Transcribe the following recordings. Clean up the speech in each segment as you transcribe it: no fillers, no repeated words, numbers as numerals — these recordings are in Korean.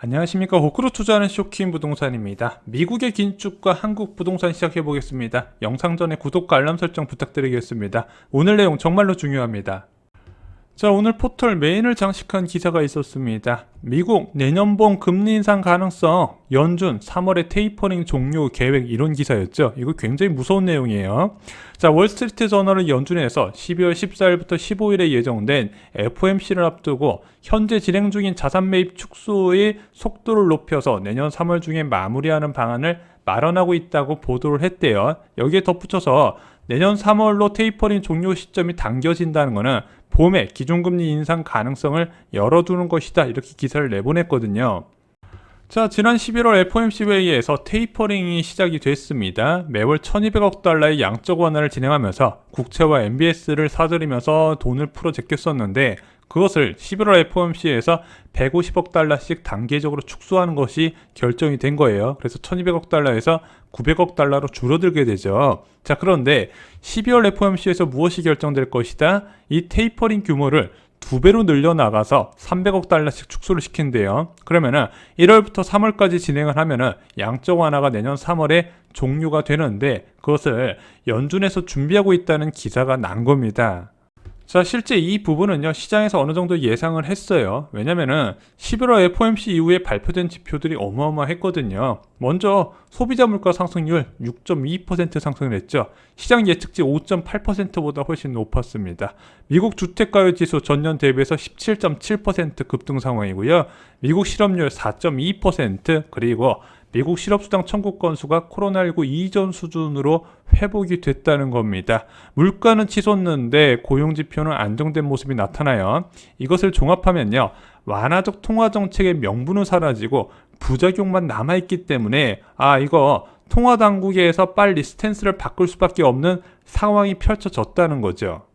안녕하십니까. 호크로 투자하는 쇼킹 부동산입니다. 미국의 긴축과 한국 부동산 시작해 보겠습니다. 영상 전에 구독과 알람 설정 부탁드리겠습니다. 오늘 내용 정말로 중요합니다. 자, 오늘 포털 메인을 장식한 기사가 있었습니다. 미국 내년봄 금리 인상 가능성, 연준 3월에 테이퍼링 종료 계획, 이런 기사였죠. 이거 굉장히 무서운 내용이에요. 자, 월스트리트 저널은 연준에서 12월 14일부터 15일에 예정된 FOMC를 앞두고 현재 진행 중인 자산 매입 축소의 속도를 높여서 내년 3월 중에 마무리하는 방안을 마련하고 있다고 보도를 했대요. 여기에 덧붙여서 내년 3월로 테이퍼링 종료 시점이 당겨진다는 것은 봄에 기준금리 인상 가능성을 열어두는 것이다, 이렇게 기사를 내보냈거든요. 자, 지난 11월 FOMC 회의에서 테이퍼링이 시작이 됐습니다. 매월 1200억 달러의 양적 완화를 진행하면서 국채와 MBS를 사들이면서 돈을 풀어 제꼈었는데, 그것을 11월 FOMC에서 150억 달러씩 단계적으로 축소하는 것이 결정이 된 거예요. 그래서 1200억 달러에서 900억 달러로 줄어들게 되죠. 자, 그런데 12월 FOMC에서 무엇이 결정될 것이다? 이 테이퍼링 규모를 2배로 늘려나가서 300억 달러씩 축소를 시킨대요. 그러면은 1월부터 3월까지 진행을 하면은 양적 완화가 내년 3월에 종료가 되는데, 그것을 연준에서 준비하고 있다는 기사가 난 겁니다. 자, 실제 이 부분은요, 시장에서 어느 정도 예상을 했어요. 왜냐면은 11월 FOMC 이후에 발표된 지표들이 어마어마했거든요. 먼저 소비자 물가 상승률 6.2% 상승을 했죠. 시장 예측치 5.8%보다 훨씬 높았습니다. 미국 주택가율 지수 전년 대비해서 17.7% 급등 상황이고요. 미국 실업률 4.2%, 그리고 미국 실업수당 청구 건수가 코로나19 이전 수준으로 회복이 됐다는 겁니다. 물가는 치솟는데 고용지표는 안정된 모습이 나타나요. 이것을 종합하면요, 완화적 통화정책의 명분은 사라지고 부작용만 남아있기 때문에 이거 통화당국에서 빨리 스탠스를 바꿀 수밖에 없는 상황이 펼쳐졌다는 거죠.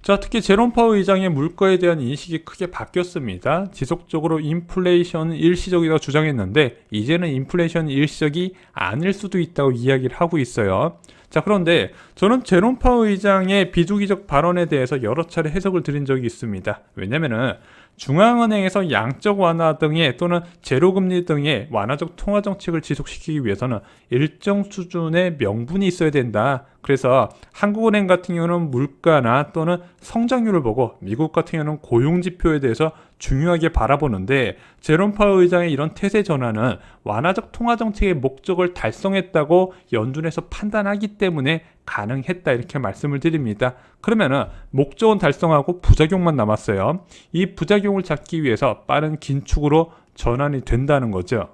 자, 특히 제롬 파월 의장의 물가에 대한 인식이 크게 바뀌었습니다. 지속적으로 인플레이션은 일시적이라고 주장했는데, 이제는 인플레이션이 일시적이 아닐 수도 있다고 이야기를 하고 있어요. 자, 그런데 저는 제롬 파월 의장의 비주기적 발언에 대해서 여러 차례 해석을 드린 적이 있습니다. 왜냐면은 중앙은행에서 양적 완화 등의 또는 제로금리 등의 완화적 통화정책을 지속시키기 위해서는 일정 수준의 명분이 있어야 된다. 그래서 한국은행 같은 경우는 물가나 또는 성장률을 보고, 미국 같은 경우는 고용지표에 대해서 중요하게 바라보는데, 제롬 파월 의장의 이런 태세 전환은 완화적 통화정책의 목적을 달성했다고 연준에서 판단하기 때문에 가능했다, 이렇게 말씀을 드립니다. 그러면은 목적은 달성하고 부작용만 남았어요. 이 부작용을 잡기 위해서 빠른 긴축으로 전환이 된다는 거죠.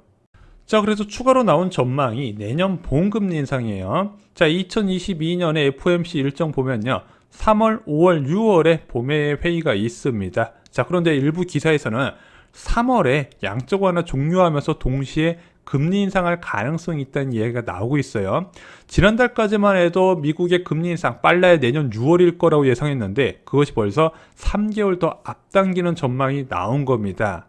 자, 그래서 추가로 나온 전망이 내년 봄금리 인상이에요. 자, 2022년에 FOMC 일정 보면요, 3월, 5월, 6월에 봄에 회의가 있습니다. 자, 그런데 일부 기사에서는 3월에 양적 완화 종료하면서 동시에 금리 인상할 가능성이 있다는 이야기가 나오고 있어요. 지난달까지만 해도 미국의 금리 인상 빨라야 내년 6월일 거라고 예상했는데, 그것이 벌써 3개월 더 앞당기는 전망이 나온 겁니다.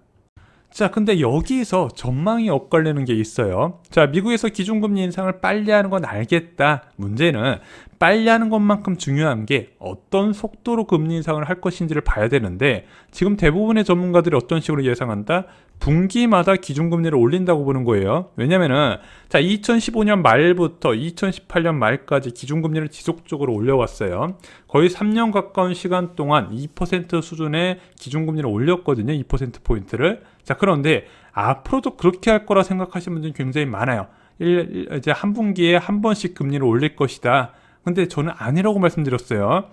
자, 근데 여기서 전망이 엇갈리는 게 있어요. 자, 미국에서 기준금리 인상을 빨리 하는 건 알겠다. 문제는 빨리 하는 것만큼 중요한 게 어떤 속도로 금리 인상을 할 것인지를 봐야 되는데, 지금 대부분의 전문가들이 어떤 식으로 예상한다? 분기마다 기준금리를 올린다고 보는 거예요. 왜냐면은 자, 2015년 말부터 2018년 말까지 기준금리를 지속적으로 올려왔어요. 거의 3년 가까운 시간 동안 2% 수준의 기준금리를 올렸거든요. 2%포인트를. 자, 그런데 앞으로도 그렇게 할 거라 생각하시는 분들이 굉장히 많아요. 이제 한 분기에 한 번씩 금리를 올릴 것이다. 근데 저는 아니라고 말씀드렸어요.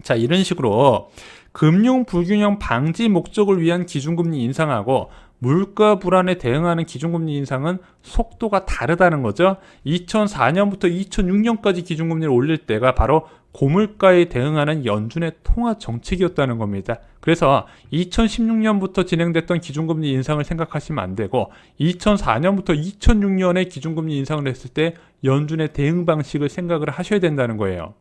자, 이런 식으로 금융 불균형 방지 목적을 위한 기준금리 인상하고 물가 불안에 대응하는 기준금리 인상은 속도가 다르다는 거죠. 2004년부터 2006년까지 기준금리를 올릴 때가 바로 고물가에 대응하는 연준의 통화 정책이었다는 겁니다. 그래서 2016년부터 진행됐던 기준금리 인상을 생각하시면 안 되고, 2004년부터 2006년에 기준금리 인상을 했을 때 연준의 대응 방식을 생각을 하셔야 된다는 거예요.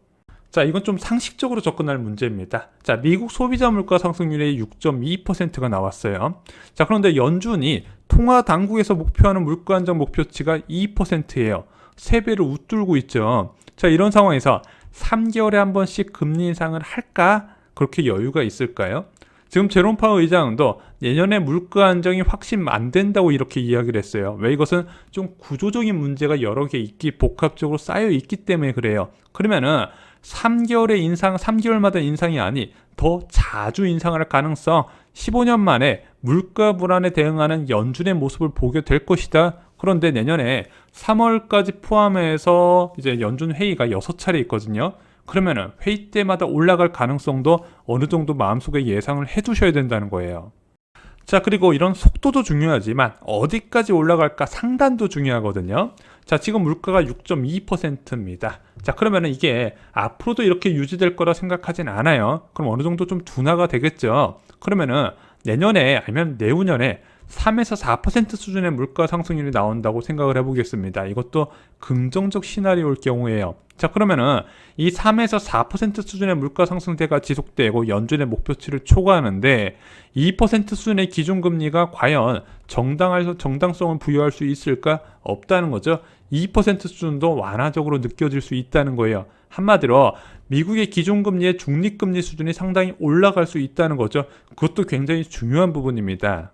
자, 이건 좀 상식적으로 접근할 문제입니다. 자, 미국 소비자 물가 상승률이 6.2%가 나왔어요. 자, 그런데 연준이 통화 당국에서 목표하는 물가 안정 목표치가 2%예요. 3배를 웃돌고 있죠. 자, 이런 상황에서 3개월에 한 번씩 금리 인상을 할까? 그렇게 여유가 있을까요? 지금 제롬 파월 의장도 내년에 물가 안정이 확신 안 된다고 이렇게 이야기를 했어요. 왜? 이것은 좀 구조적인 문제가 여러 개 있기 복합적으로 쌓여 있기 때문에 그래요. 그러면은 3개월의 인상, 3개월마다 인상이 아니 더 자주 인상할 가능성, 15년 만에 물가 불안에 대응하는 연준의 모습을 보게 될 것이다. 그런데 내년에 3월까지 포함해서 이제 연준 회의가 6차례 있거든요. 그러면은 회의 때마다 올라갈 가능성도 어느 정도 마음속에 예상을 해두셔야 된다는 거예요. 자, 그리고 이런 속도도 중요하지만 어디까지 올라갈까 상단도 중요하거든요. 자, 지금 물가가 6.2%입니다. 자, 그러면은 이게 앞으로도 이렇게 유지될 거라 생각하진 않아요. 그럼 어느 정도 좀 둔화가 되겠죠. 그러면은 내년에 아니면 내후년에 3에서 4% 수준의 물가 상승률이 나온다고 생각을 해보겠습니다. 이것도 긍정적 시나리오일 경우에요. 자, 그러면은 이 3에서 4% 수준의 물가 상승세가 지속되고 연준의 목표치를 초과하는데 2% 수준의 기준금리가 과연 정당성을 부여할 수 있을까? 없다는 거죠. 2% 수준도 완화적으로 느껴질 수 있다는 거예요. 한마디로 미국의 기준금리의 중립금리 수준이 상당히 올라갈 수 있다는 거죠. 그것도 굉장히 중요한 부분입니다.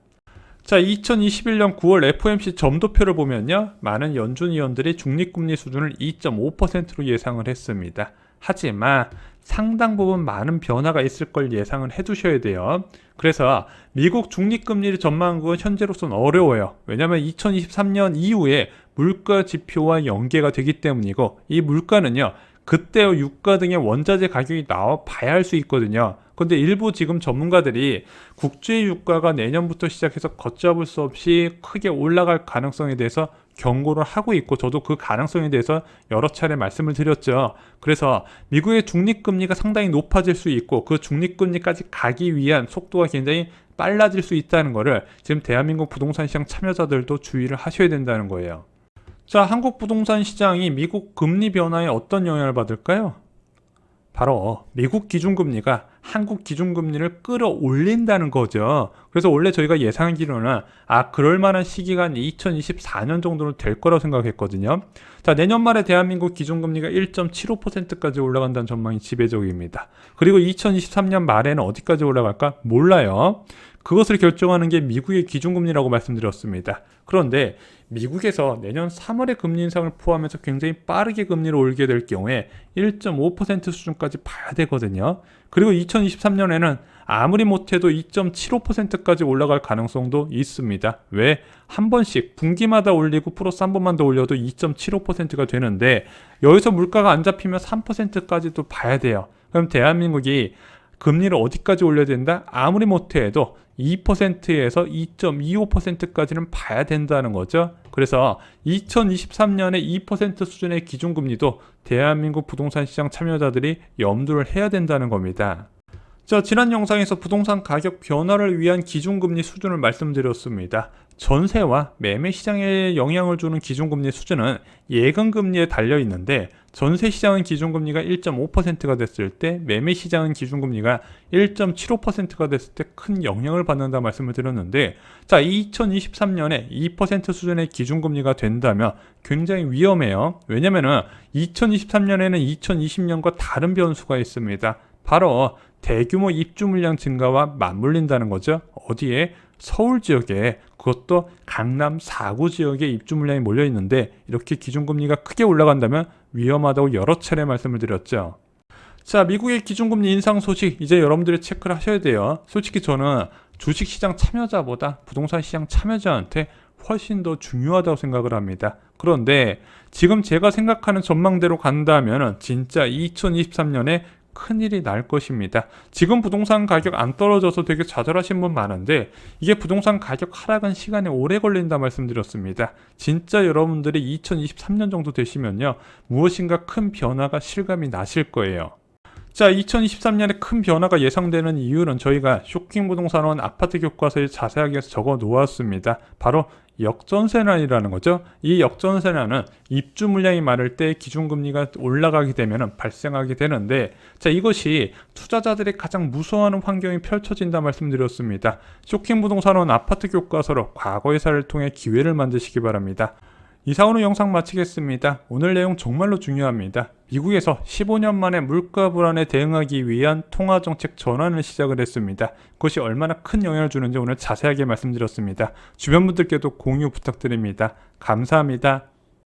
자, 2021년 9월 FOMC 점도표를 보면요. 많은 연준 위원들이 중립금리 수준을 2.5%로 예상을 했습니다. 하지만 상당 부분 많은 변화가 있을 걸 예상을 해두셔야 돼요. 그래서 미국 중립금리를 전망한 건 현재로서는 어려워요. 왜냐하면 2023년 이후에 물가 지표와 연계가 되기 때문이고 이 물가는요. 그때의 유가 등의 원자재 가격이 나와 봐야 할 수 있거든요. 그런데 일부 지금 전문가들이 국제 유가가 내년부터 시작해서 걷잡을 수 없이 크게 올라갈 가능성에 대해서 경고를 하고 있고 저도 그 가능성에 대해서 여러 차례 말씀을 드렸죠. 그래서 미국의 중립금리가 상당히 높아질 수 있고 그 중립금리까지 가기 위한 속도가 굉장히 빨라질 수 있다는 것을 지금 대한민국 부동산 시장 참여자들도 주의를 하셔야 된다는 거예요. 자, 한국 부동산 시장이 미국 금리 변화에 어떤 영향을 받을까요? 바로 미국 기준금리가 한국 기준금리를 끌어올린다는 거죠. 그래서 원래 저희가 예상하기로는 그럴 만한 시기가 2024년 정도는 될 거라고 생각했거든요. 자, 내년 말에 대한민국 기준금리가 1.75%까지 올라간다는 전망이 지배적입니다. 그리고 2023년 말에는 어디까지 올라갈까? 몰라요. 그것을 결정하는 게 미국의 기준금리라고 말씀드렸습니다. 그런데 미국에서 내년 3월의 금리 인상을 포함해서 굉장히 빠르게 금리를 올리게 될 경우에 1.5% 수준까지 봐야 되거든요. 그리고 2023년에는 아무리 못해도 2.75%까지 올라갈 가능성도 있습니다. 왜? 한 번씩 분기마다 올리고 플러스 한 번만 더 올려도 2.75%가 되는데 여기서 물가가 안 잡히면 3%까지도 봐야 돼요. 그럼 대한민국이 금리를 어디까지 올려야 된다? 아무리 못해도 2%에서 2.25%까지는 봐야 된다는 거죠. 그래서 2023년에 2% 수준의 기준금리도 대한민국 부동산 시장 참여자들이 염두를 해야 된다는 겁니다. 자, 지난 영상에서 부동산 가격 변화를 위한 기준금리 수준을 말씀드렸습니다. 전세와 매매 시장에 영향을 주는 기준금리 수준은 예금금리에 달려 있는데 전세 시장은 기준금리가 1.5%가 됐을 때 매매 시장은 기준금리가 1.75%가 됐을 때 큰 영향을 받는다 말씀을 드렸는데 자, 2023년에 2% 수준의 기준금리가 된다면 굉장히 위험해요. 왜냐면은 2023년에는 2020년과 다른 변수가 있습니다. 바로 대규모 입주 물량 증가와 맞물린다는 거죠. 어디에? 서울 지역에, 그것도 강남 4구 지역에 입주 물량이 몰려 있는데 이렇게 기준금리가 크게 올라간다면 위험하다고 여러 차례 말씀을 드렸죠. 자, 미국의 기준금리 인상 소식 이제 여러분들이 체크를 하셔야 돼요. 솔직히 저는 주식시장 참여자보다 부동산 시장 참여자한테 훨씬 더 중요하다고 생각을 합니다. 그런데 지금 제가 생각하는 전망대로 간다면 진짜 2023년에 큰일이 날 것입니다. 지금 부동산 가격 안 떨어져서 되게 좌절하신 분 많은데 이게 부동산 가격 하락은 시간이 오래 걸린다 말씀드렸습니다. 진짜 여러분들이 2023년 정도 되시면요. 무엇인가 큰 변화가 실감이 나실 거예요. 자, 2023년에 큰 변화가 예상되는 이유는 저희가 쇼킹부동산원 아파트 교과서에 자세하게 적어 놓았습니다. 바로 역전세난이라는 거죠. 이 역전세난은 입주 물량이 많을 때 기준금리가 올라가게 되면 발생하게 되는데 자, 이것이 투자자들이 가장 무서워하는 환경이 펼쳐진다 말씀드렸습니다. 쇼킹부동산원 아파트 교과서로 과거의 사례를 통해 기회를 만드시기 바랍니다. 이상으로 영상 마치겠습니다. 오늘 내용 정말로 중요합니다. 미국에서 15년 만에 물가 불안에 대응하기 위한 통화정책 전환을 시작을 했습니다. 그것이 얼마나 큰 영향을 주는지 오늘 자세하게 말씀드렸습니다. 주변 분들께도 공유 부탁드립니다. 감사합니다.